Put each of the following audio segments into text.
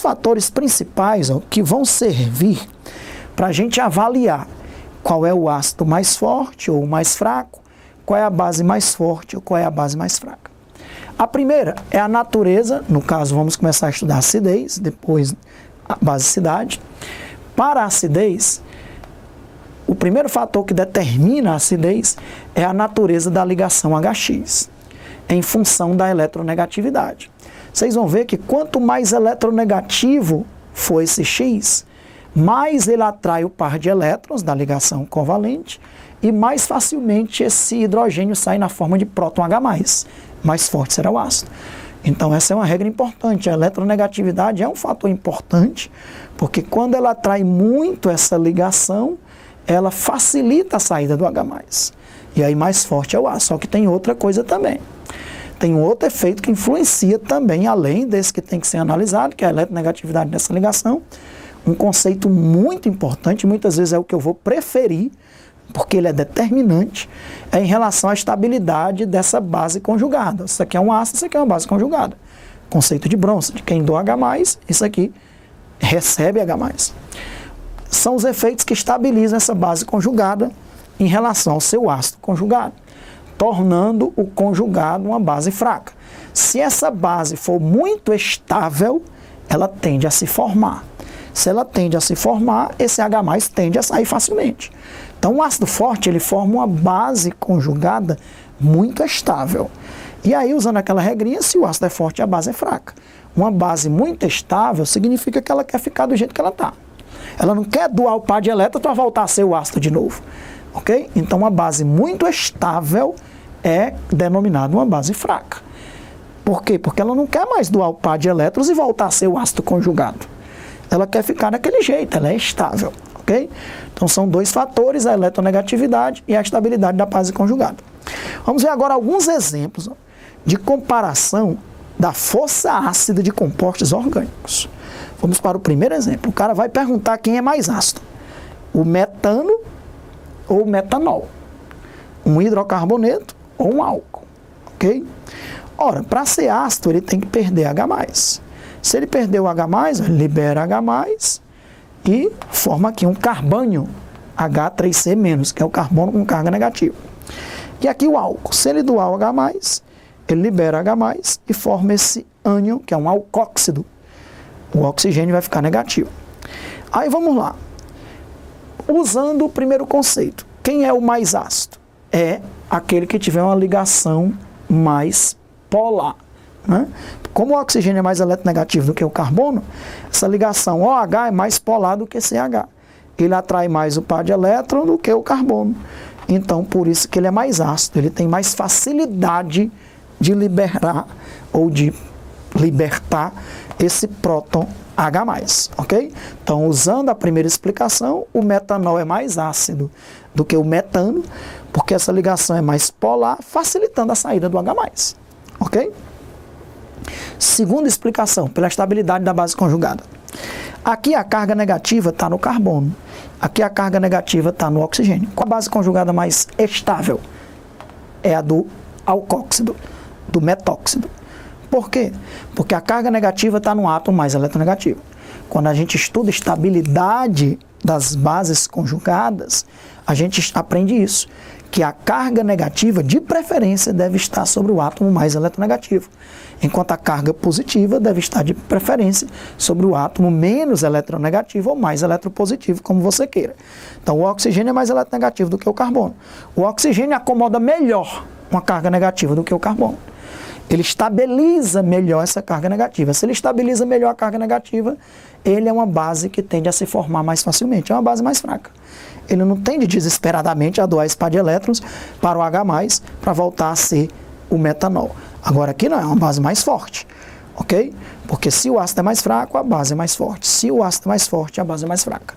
fatores principais que vão servir para a gente avaliar qual é o ácido mais forte ou mais fraco, qual é a base mais forte ou qual é a base mais fraca. A primeira é a natureza, no caso vamos começar a estudar acidez, depois a basicidade. Para a acidez, o primeiro fator que determina a acidez é a natureza da ligação HX, em função da eletronegatividade. Vocês vão ver que quanto mais eletronegativo for esse X, mais ele atrai o par de elétrons da ligação covalente e mais facilmente esse hidrogênio sai na forma de próton H+, mais forte será o ácido. Então essa é uma regra importante, a eletronegatividade é um fator importante, porque quando ela atrai muito essa ligação, ela facilita a saída do H+. E aí mais forte é o ácido, só que tem outra coisa também. Tem um outro efeito que influencia também, além desse que tem que ser analisado, que é a eletronegatividade dessa ligação. Um conceito muito importante, muitas vezes é o que eu vou preferir, porque ele é determinante, é em relação à estabilidade dessa base conjugada. Isso aqui é um ácido, isso aqui é uma base conjugada. Conceito de Bronson, de quem doa H+, isso aqui recebe H+. São os efeitos que estabilizam essa base conjugada em relação ao seu ácido conjugado, tornando o conjugado uma base fraca. Se essa base for muito estável, ela tende a se formar. Se ela tende a se formar, esse H+ tende a sair facilmente. Então o ácido forte, ele forma uma base conjugada muito estável. E aí, usando aquela regrinha, se o ácido é forte, a base é fraca. Uma base muito estável significa que ela quer ficar do jeito que ela está. Ela não quer doar o par de elétrons para voltar a ser o ácido de novo. Ok? Então, uma base muito estável é denominada uma base fraca. Por quê? Porque ela não quer mais doar o par de elétrons e voltar a ser o ácido conjugado. Ela quer ficar daquele jeito, ela é estável. Ok? Então, são dois fatores, a eletronegatividade e a estabilidade da base conjugada. Vamos ver agora alguns exemplos de comparação da força ácida de compostos orgânicos. Vamos para o primeiro exemplo. O cara vai perguntar quem é mais ácido, o metano ou o metanol, um hidrocarboneto ou um álcool, ok? Ora, para ser ácido ele tem que perder H+. Se ele perder o H+, ele libera H+, e forma aqui um carbânio, H3C-, que é o carbono com carga negativa. E aqui o álcool, se ele doar o H+, ele libera H+, e forma esse ânion, que é um alcóxido. O oxigênio vai ficar negativo. Aí vamos lá. Usando o primeiro conceito, quem é o mais ácido? É aquele que tiver uma ligação mais polar, né? Como o oxigênio é mais eletronegativo do que o carbono, essa ligação OH é mais polar do que CH. Ele atrai mais o par de elétron do que o carbono. Então, por isso que ele é mais ácido. Ele tem mais facilidade de liberar ou de libertar esse próton H+, ok? Então, usando a primeira explicação, o metanol é mais ácido do que o metano, porque essa ligação é mais polar, facilitando a saída do H+, ok? Segunda explicação, pela estabilidade da base conjugada. Aqui a carga negativa está no carbono, aqui a carga negativa está no oxigênio. Qual a base conjugada mais estável? É a do alcóxido, do metóxido. Por quê? Porque a carga negativa está no átomo mais eletronegativo. Quando a gente estuda estabilidade das bases conjugadas, a gente aprende isso, que a carga negativa, de preferência, deve estar sobre o átomo mais eletronegativo, enquanto a carga positiva deve estar de preferência sobre o átomo menos eletronegativo ou mais eletropositivo, como você queira. Então, o oxigênio é mais eletronegativo do que o carbono. O oxigênio acomoda melhor uma carga negativa do que o carbono. Ele estabiliza melhor essa carga negativa. Se ele estabiliza melhor a carga negativa, ele é uma base que tende a se formar mais facilmente. É uma base mais fraca. Ele não tende desesperadamente a doar esse par de elétrons para o H+, para voltar a ser o metanol. Agora aqui não, é uma base mais forte, ok? Porque se o ácido é mais fraco, a base é mais forte. Se o ácido é mais forte, a base é mais fraca,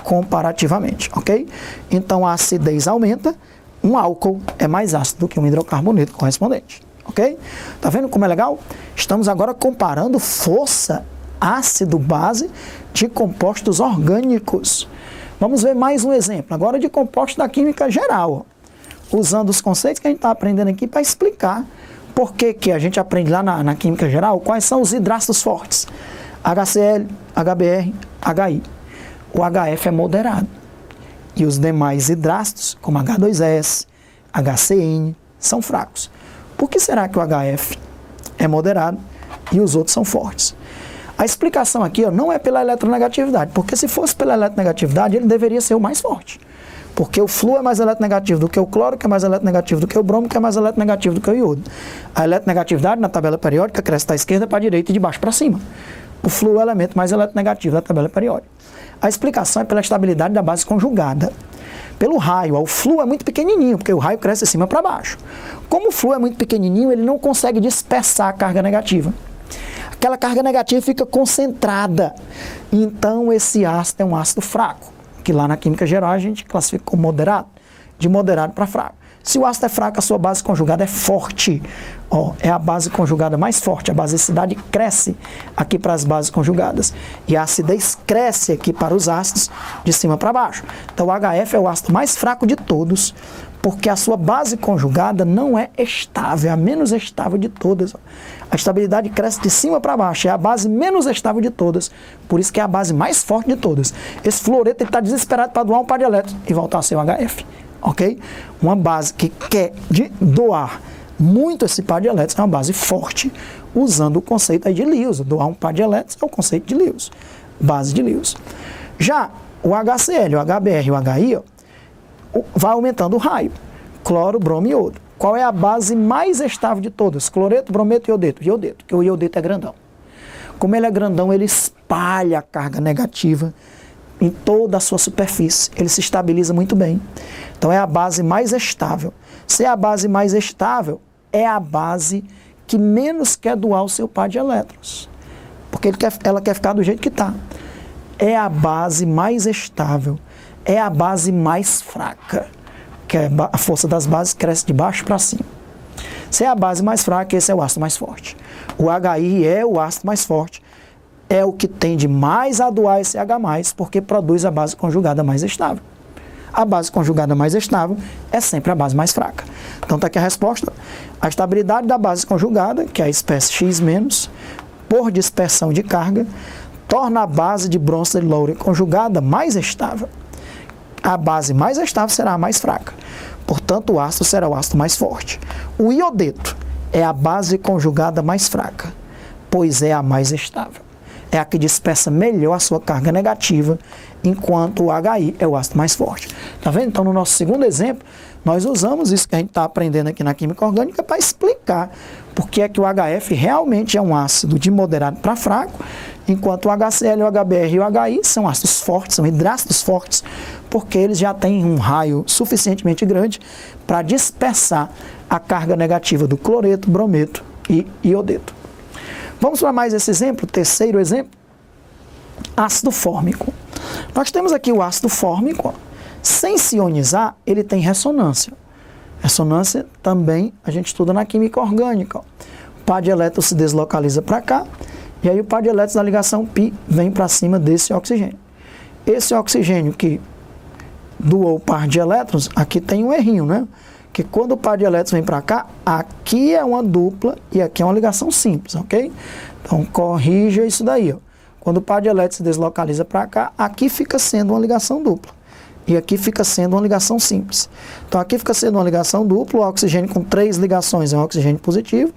comparativamente, ok? Então a acidez aumenta, um álcool é mais ácido do que um hidrocarboneto correspondente. Ok? Tá vendo como é legal? Estamos agora comparando força ácido-base de compostos orgânicos. Vamos ver mais um exemplo, agora de compostos da química geral, usando os conceitos que a gente está aprendendo aqui para explicar por que a gente aprende lá na química geral, quais são os hidratos fortes. HCl, HBr, HI. O HF é moderado. E os demais hidrácidos, como H2S, HCN, são fracos. Por que será que o HF é moderado e os outros são fortes? A explicação aqui não é pela eletronegatividade, porque se fosse pela eletronegatividade, ele deveria ser o mais forte. Porque o flúor é mais eletronegativo do que o cloro, que é mais eletronegativo do que o bromo, que é mais eletronegativo do que o iodo. A eletronegatividade na tabela periódica cresce da esquerda para a direita e de baixo para cima. O flúor é o elemento mais eletronegativo da tabela periódica. A explicação é pela estabilidade da base conjugada. Pelo raio, o flúor é muito pequenininho, porque o raio cresce de cima para baixo. Como o flúor é muito pequenininho, ele não consegue dispersar a carga negativa. Aquela carga negativa fica concentrada. Então, esse ácido é um ácido fraco, que lá na química geral a gente classifica como moderado, de moderado para fraco. Se o ácido é fraco, a sua base conjugada é forte. É a base conjugada mais forte. A basicidade cresce aqui para as bases conjugadas. E a acidez cresce aqui para os ácidos de cima para baixo. Então, o HF é o ácido mais fraco de todos, porque a sua base conjugada não é estável, é a menos estável de todas. A estabilidade cresce de cima para baixo, é a base menos estável de todas, por isso que é a base mais forte de todas. Esse fluoreto está desesperado para doar um par de elétrons e voltar a ser o HF, ok? Uma base que quer doar muito esse par de elétrons é uma base forte, usando o conceito aí de Lewis. Doar um par de elétrons é o conceito de Lewis, base de Lewis. Já o HCl, o HBr e o HI, vai aumentando o raio. Cloro, bromo e iodo. Qual é a base mais estável de todas? Cloreto, brometo e iodeto. Iodeto, porque o iodeto é grandão. Como ele é grandão, ele espalha a carga negativa em toda a sua superfície. Ele se estabiliza muito bem. Então é a base mais estável. Se é a base mais estável, é a base que menos quer doar o seu par de elétrons. Porque ela quer ficar do jeito que está. É a base mais estável. É a base mais fraca, que a força das bases cresce de baixo para cima. Se é a base mais fraca, esse é o ácido mais forte. O HI é o ácido mais forte, é o que tende mais a doar esse H+, porque produz a base conjugada mais estável. A base conjugada mais estável é sempre a base mais fraca. Então está aqui a resposta. A estabilidade da base conjugada, que é a espécie X-, por dispersão de carga, torna a base de Bronsted-Lowry conjugada mais estável. A base mais estável será a mais fraca. Portanto, o ácido será o ácido mais forte. O iodeto é a base conjugada mais fraca, pois é a mais estável. É a que dispersa melhor a sua carga negativa, enquanto o HI é o ácido mais forte. Tá vendo? Então, no nosso segundo exemplo, nós usamos isso que a gente está aprendendo aqui na química orgânica para explicar por que é que o HF realmente é um ácido de moderado para fraco, enquanto o HCl, o HBr e o HI são ácidos fortes, são hidrácidos fortes, porque eles já têm um raio suficientemente grande para dispersar a carga negativa do cloreto, brometo e iodeto. Vamos para mais esse exemplo, terceiro exemplo, ácido fórmico. Nós temos aqui o ácido fórmico, sem se ionizar, ele tem ressonância. Ressonância também a gente estuda na química orgânica. O par de elétrons se deslocaliza para cá, e aí o par de elétrons da ligação π vem para cima desse oxigênio. Esse oxigênio que doou o par de elétrons, aqui tem um errinho, né? Que quando o par de elétrons vem para cá, aqui é uma dupla e aqui é uma ligação simples, ok? Então corrija isso daí, ó. Quando o par de elétrons se deslocaliza para cá, aqui fica sendo uma ligação dupla. E aqui fica sendo uma ligação simples. Então aqui fica sendo uma ligação dupla, o oxigênio com 3 ligações é um oxigênio positivo,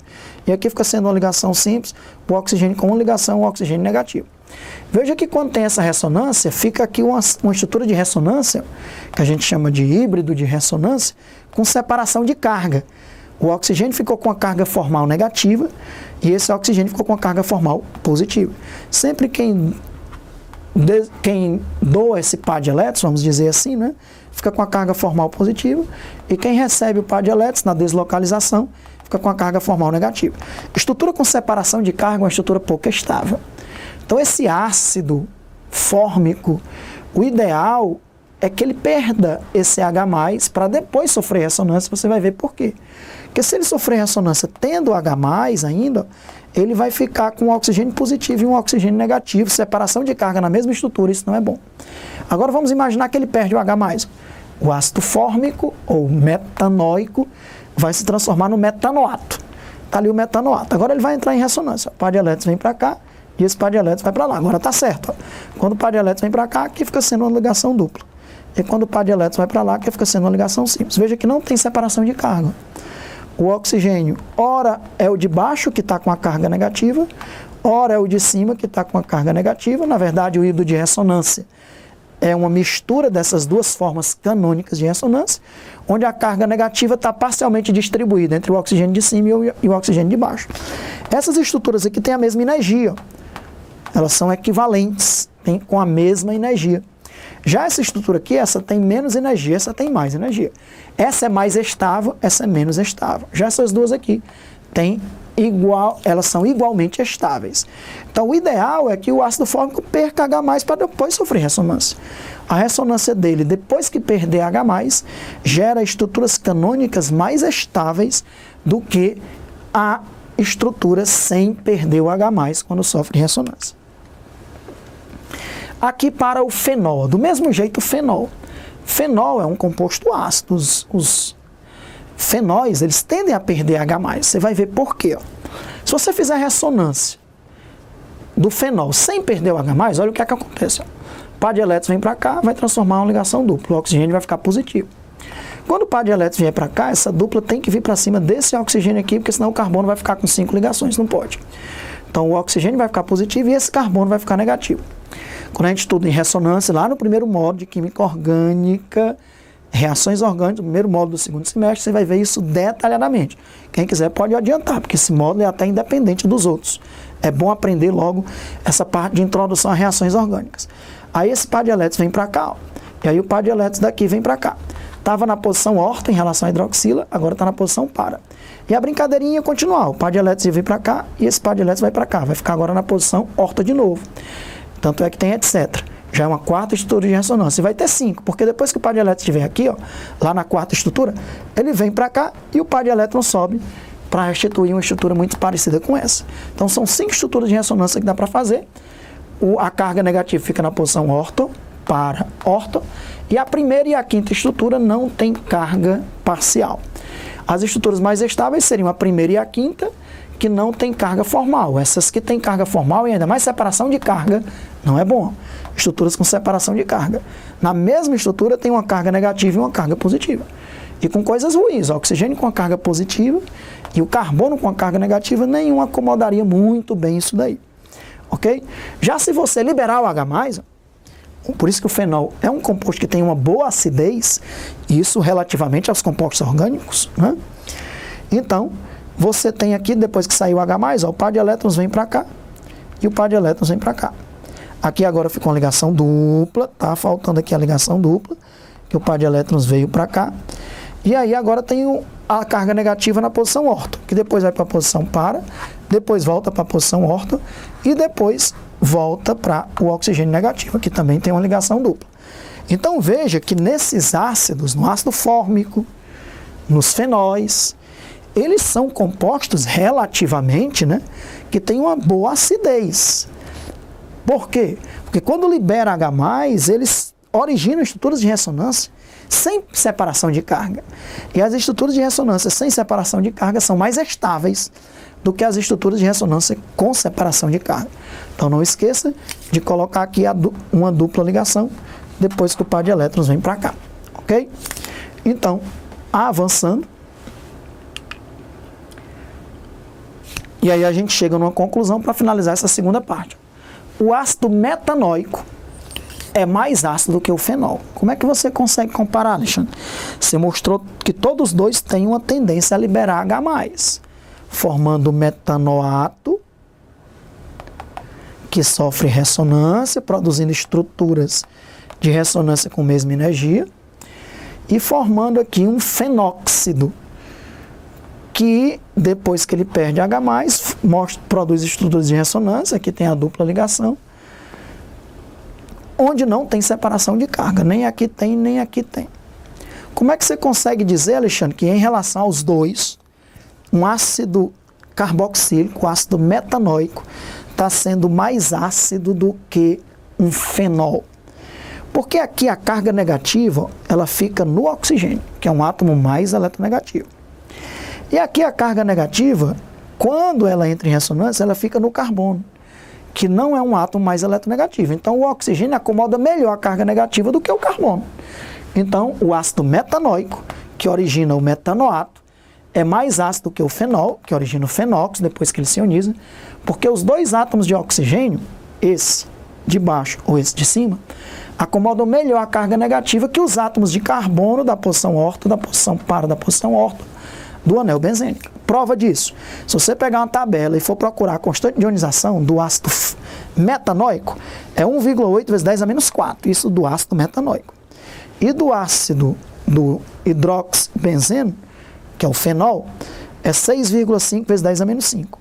e aqui fica sendo uma ligação simples, o oxigênio com uma ligação é um oxigênio negativo. Veja que quando tem essa ressonância, fica aqui uma estrutura de ressonância, que a gente chama de híbrido de ressonância, com separação de carga. O oxigênio ficou com a carga formal negativa, e esse oxigênio ficou com a carga formal positiva. Sempre quem doa esse par de elétrons, vamos dizer assim, né, fica com a carga formal positiva, e quem recebe o par de elétrons na deslocalização fica com a carga formal negativa. Estrutura com separação de carga é uma estrutura pouco estável. Então esse ácido fórmico, o ideal é que ele perda esse H+, para depois sofrer ressonância, você vai ver por quê. Porque se ele sofrer ressonância tendo H+, ainda, ele vai ficar com um oxigênio positivo e um oxigênio negativo, separação de carga na mesma estrutura, isso não é bom. Agora vamos imaginar que ele perde o H+. O ácido fórmico, ou metanóico, vai se transformar no metanoato. Está ali o metanoato. Agora ele vai entrar em ressonância. O par de elétrons vem para cá e esse par de elétrons vai para lá. Agora está certo. Ó. Quando o par de elétrons vem para cá, aqui fica sendo uma ligação dupla. E quando o par de elétrons vai para lá, aqui fica sendo uma ligação simples. Veja que não tem separação de carga. O oxigênio, ora é o de baixo que está com a carga negativa, ora é o de cima que está com a carga negativa. Na verdade, o híbrido de ressonância é uma mistura dessas duas formas canônicas de ressonância, onde a carga negativa está parcialmente distribuída entre o oxigênio de cima e o oxigênio de baixo. Essas estruturas aqui têm a mesma energia. Elas são equivalentes, com a mesma energia. Já essa estrutura aqui, essa tem menos energia, essa tem mais energia. Essa é mais estável, essa é menos estável. Já essas duas aqui elas são igualmente estáveis. Então o ideal é que o ácido fórmico perca H+, para depois sofrer ressonância. A ressonância dele, depois que perder H+, gera estruturas canônicas mais estáveis do que a estrutura sem perder o H+, quando sofre ressonância. Aqui para o fenol, do mesmo jeito o fenol. Fenol é um composto ácido. Os fenóis, eles tendem a perder H+. Você vai ver por quê. Ó. Se você fizer ressonância do fenol sem perder o H+, olha o que é que acontece. Ó. O par de elétrons vem para cá, vai transformar uma ligação dupla. O oxigênio vai ficar positivo. Quando o par de elétrons vier para cá, essa dupla tem que vir para cima desse oxigênio aqui, porque senão o carbono vai ficar com 5 ligações, não pode. Então o oxigênio vai ficar positivo e esse carbono vai ficar negativo. Quando a gente estuda em ressonância, lá no primeiro módulo de Química Orgânica, reações orgânicas, no primeiro módulo do segundo semestre, você vai ver isso detalhadamente. Quem quiser pode adiantar, porque esse módulo é até independente dos outros. É bom aprender logo essa parte de introdução a reações orgânicas. Aí esse par de elétrons vem para cá, ó, e aí o par de elétrons daqui vem para cá. Estava na posição orto em relação à hidroxila, agora está na posição para. E a brincadeirinha ia continuar, o par de elétrons vem para cá e esse par de elétrons vai para cá, vai ficar agora na posição orto de novo. Tanto é que tem etc. Já é uma quarta estrutura de ressonância. E vai ter 5, porque depois que o par de elétrons estiver aqui, ó, lá na quarta estrutura, ele vem para cá e o par de elétrons sobe para restituir uma estrutura muito parecida com essa. Então são 5 estruturas de ressonância que dá para fazer. A carga negativa fica na posição orto, para, orto, e a primeira e a quinta estrutura não tem carga parcial. As estruturas mais estáveis seriam a primeira e a quinta, que não tem carga formal. Essas que têm carga formal e ainda mais separação de carga, não é bom. Estruturas com separação de carga. Na mesma estrutura tem uma carga negativa e uma carga positiva. E com coisas ruins, o oxigênio com a carga positiva e o carbono com a carga negativa, nenhum acomodaria muito bem isso daí. Ok? Já se você liberar o H+, por isso que o fenol é um composto que tem uma boa acidez, isso relativamente aos compostos orgânicos, né? Então, você tem aqui, depois que saiu o H+, ó, o par de elétrons vem para cá e o par de elétrons vem para cá. Aqui agora ficou uma ligação dupla, tá faltando aqui a ligação dupla, que o par de elétrons veio para cá. E aí agora tem a carga negativa na posição orto, que depois vai para a posição para, depois volta para a posição orto e depois volta para o oxigênio negativo, que também tem uma ligação dupla. Então veja que nesses ácidos, no ácido fórmico, nos fenóis, eles são compostos relativamente, né, que têm uma boa acidez. Por quê? Porque quando libera H+, eles originam estruturas de ressonância sem separação de carga. E as estruturas de ressonância sem separação de carga são mais estáveis do que as estruturas de ressonância com separação de carga. Então não esqueça de colocar aqui uma dupla ligação depois que o par de elétrons vem para cá. Ok? Então, avançando. E aí a gente chega numa conclusão para finalizar essa segunda parte. O ácido metanóico é mais ácido do que o fenol. Como é que você consegue comparar, Alexandre? Você mostrou que todos dois têm uma tendência a liberar H+, formando metanoato, que sofre ressonância, produzindo estruturas de ressonância com mesma energia, e formando aqui um fenóxido, que depois que ele perde H+, produz estruturas de ressonância, aqui tem a dupla ligação, onde não tem separação de carga, nem aqui tem, nem aqui tem. Como é que você consegue dizer, Alexandre, que em relação aos dois, um ácido carboxílico, ácido metanóico, está sendo mais ácido do que um fenol? Porque aqui a carga negativa, ela fica no oxigênio, que é um átomo mais eletronegativo. E aqui a carga negativa, quando ela entra em ressonância, ela fica no carbono, que não é um átomo mais eletronegativo. Então, o oxigênio acomoda melhor a carga negativa do que o carbono. Então, o ácido metanóico, que origina o metanoato, é mais ácido que o fenol, que origina o fenóxido, depois que ele se ioniza, porque os dois átomos de oxigênio, esse de baixo ou esse de cima, acomodam melhor a carga negativa que os átomos de carbono da posição orto, da posição par, da posição orto, do anel benzênico. Prova disso, se você pegar uma tabela e for procurar a constante de ionização do ácido metanóico, é 1,8 vezes 10 a menos 4, isso do ácido metanóico. E do ácido do hidroxibenzeno, que é o fenol, é 6,5 vezes 10 a menos 5.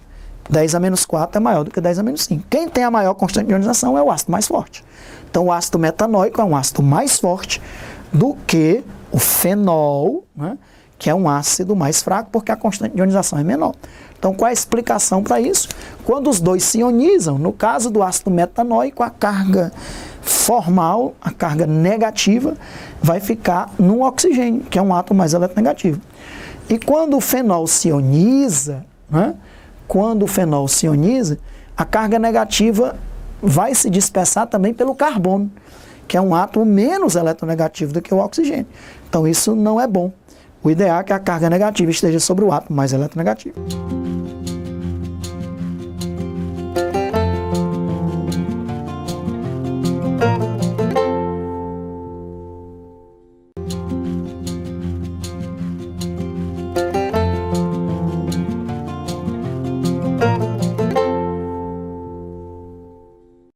10 a menos 4 é maior do que 10 a menos 5. Quem tem a maior constante de ionização é o ácido mais forte. Então, o ácido metanóico é um ácido mais forte do que o fenol, né, que é um ácido mais fraco, porque a constante de ionização é menor. Então, qual é a explicação para isso? Quando os dois se ionizam, no caso do ácido metanóico, a carga formal, a carga negativa, vai ficar no oxigênio, que é um átomo mais eletronegativo. E quando o fenol se ioniza, né, a carga negativa vai se dispersar também pelo carbono, que é um átomo menos eletronegativo do que o oxigênio. Então isso não é bom. O ideal é que a carga negativa esteja sobre o átomo mais eletronegativo.